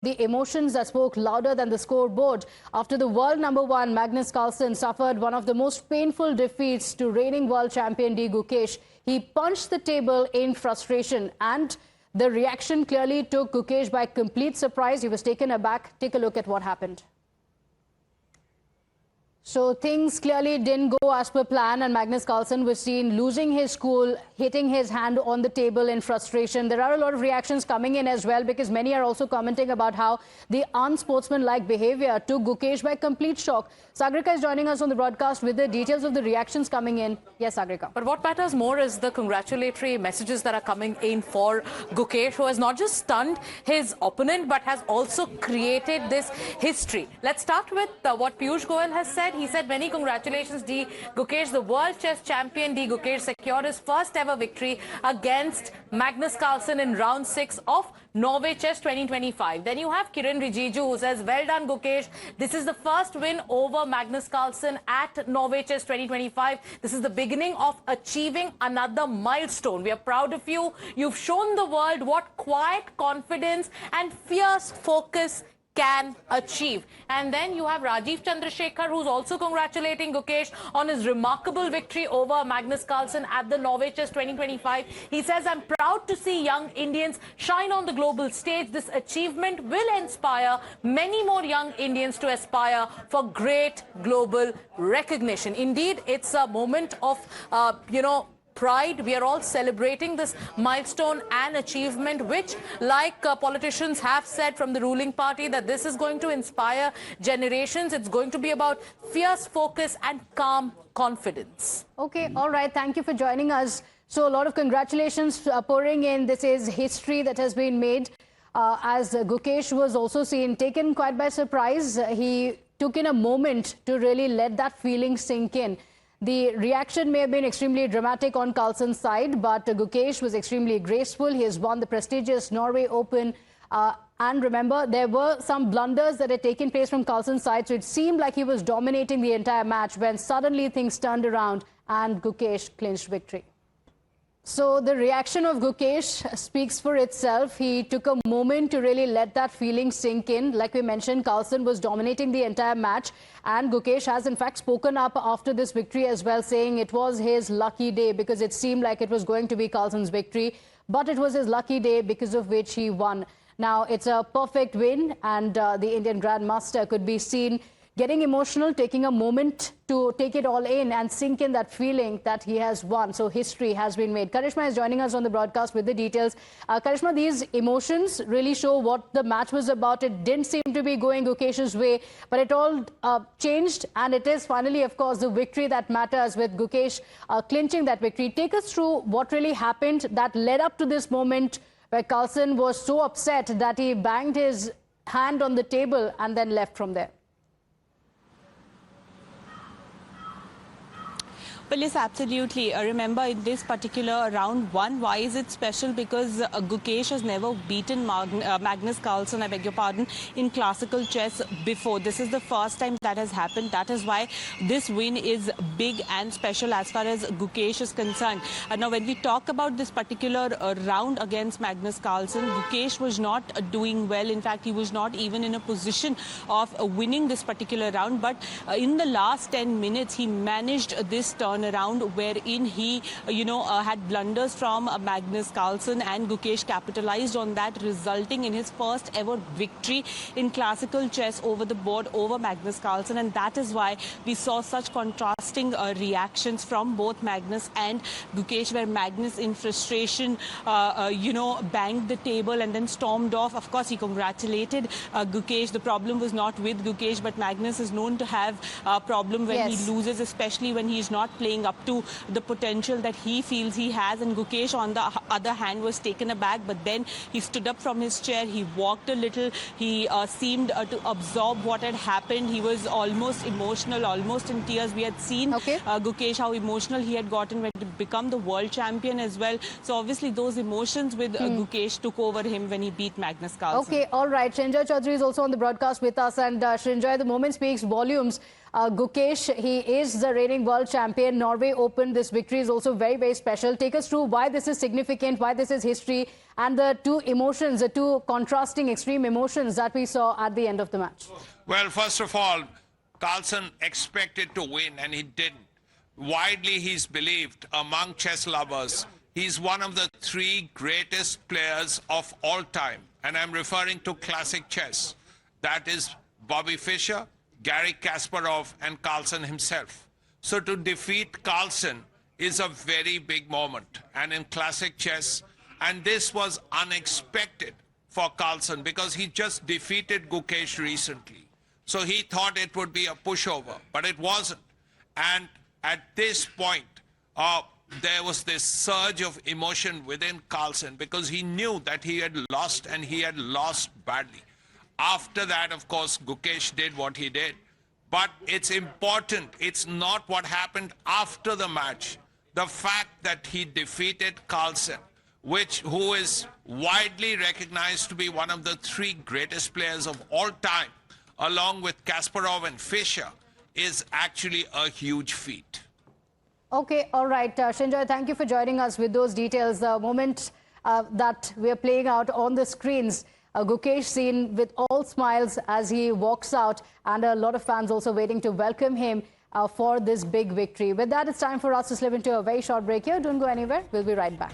The emotions that spoke louder than the scoreboard after the world #1 Magnus Carlsen suffered one of the most painful defeats to reigning world champion Gukesh. He punched the table in frustration, and the reaction clearly took Gukesh by complete surprise. He was taken aback. Take a look at what happened. So things clearly didn't go as per plan, and Magnus Carlsen was seen losing his cool, hitting his hand on the table in frustration. There are a lot of reactions coming in as well, because many are also commenting about how the unsportsmanlike behavior took Gukesh by complete shock. Sagrika is joining us on the broadcast with the details of the reactions coming in. Yes, Sagrika. But what matters more is the congratulatory messages that are coming in for Gukesh, who has not just stunned his opponent, but has also created this history. Let's start with what Piyush Goyal has said. He said, many congratulations, D. Gukesh. The World Chess Champion D. Gukesh secured his first ever victory against Magnus Carlsen in round 6 of Norway Chess 2025. Then you have Kiran Rijiju, who says, well done, Gukesh. This is the first win over Magnus Carlsen at Norway Chess 2025. This is the beginning of achieving another milestone. We are proud of you. You've shown the world what quiet confidence and fierce focus can achieve. And then you have Rajiv Chandrasekhar, who's also congratulating Gukesh on his remarkable victory over Magnus Carlsen at the Norway Chess 2025. He says, I'm proud to see young Indians shine on the global stage. This achievement will inspire many more young Indians to aspire for great global recognition. Indeed, it's a moment of, pride. We are all celebrating this milestone and achievement, which, like politicians have said from the ruling party, that this is going to inspire generations. It's going to be about fierce focus and calm confidence. Okay, all right. Thank you for joining us. So a lot of congratulations pouring in. This is history that has been made, as Gukesh was also seen taken quite by surprise. He took in a moment to really let that feeling sink in. The reaction may have been extremely dramatic on Carlsen's side, but Gukesh was extremely graceful. He has won the prestigious Norway Open. And remember, there were some blunders that had taken place from Carlsen's side, so it seemed like he was dominating the entire match when suddenly things turned around and Gukesh clinched victory. So the reaction of Gukesh speaks for itself. He took a moment to really let that feeling sink in. Like we mentioned, Carlsen was dominating the entire match, and Gukesh has in fact spoken up after this victory as well, saying it was his lucky day because it seemed like it was going to be Carlsen's victory, but it was his lucky day because of which he won. Now, it's a perfect win, and the Indian Grandmaster could be seen getting emotional, taking a moment to take it all in and sink in that feeling that he has won. So history has been made. Karishma is joining us on the broadcast with the details. Karishma, these emotions really show what the match was about. It didn't seem to be going Gukesh's way, but it all changed, and it is finally, of course, the victory that matters, with Gukesh clinching that victory. Take us through what really happened that led up to this moment where Carlsen was so upset that he banged his hand on the table and then left from there. Well, yes, absolutely. Remember, in this particular round 1, why is it special? Because Gukesh has never beaten Magnus Carlsen, I beg your pardon, in classical chess before. This is the first time that has happened. That is why this win is big and special as far as Gukesh is concerned. Now, when we talk about this particular round against Magnus Carlsen, Gukesh was not doing well. In fact, he was not even in a position of winning this particular round. But in the last 10 minutes, he managed this turn around wherein he, had blunders from Magnus Carlsen, and Gukesh capitalized on that, resulting in his first ever victory in classical chess over the board over Magnus Carlsen. And that is why we saw such contrasting reactions from both Magnus and Gukesh, where Magnus, in frustration, banged the table and then stormed off. Of course, he congratulated Gukesh. The problem was not with Gukesh, but Magnus is known to have a problem when he loses, especially when he is not playing up to the potential that he feels he has. And Gukesh, on the other hand, was taken aback, but then he stood up from his chair, he walked a little, he seemed to absorb what had happened. He was almost emotional, almost in tears. We had seen Gukesh, how emotional he had gotten when he became the world champion as well. So obviously those emotions with Gukesh took over him when he beat Magnus Carlsen. Okay, all right. Srinjoy Chaudhary is also on the broadcast with us, and Srinjoy, the moment speaks volumes. Gukesh, he is the reigning world champion. Norway Open, this victory is also very, very special. Take us through why this is significant, why this is history, and the two emotions, the two contrasting extreme emotions that we saw at the end of the match. Well, first of all, Carlsen expected to win, and he didn't. Widely, he's believed among chess lovers. He's one of the three greatest players of all time, and I'm referring to classic chess. That is Bobby Fischer, Garry Kasparov, and Carlsen himself. So to defeat Carlsen is a very big moment, and in classic chess, and this was unexpected for Carlsen because he just defeated Gukesh recently. So he thought it would be a pushover, but it wasn't. And at this point, there was this surge of emotion within Carlsen because he knew that he had lost, and he had lost badly. After that, of course, Gukesh did what he did. But it's important. It's not what happened after the match. The fact that he defeated Carlsen, who is widely recognized to be one of the three greatest players of all time, along with Kasparov and Fischer, is actually a huge feat. Okay, all right. Shinjoy, thank you for joining us with those details. The moment that we're playing out on the screens, Gukesh seen with all smiles as he walks out, and a lot of fans also waiting to welcome him for this big victory. With that, it's time for us to slip into a very short break here. Don't go anywhere. We'll be right back.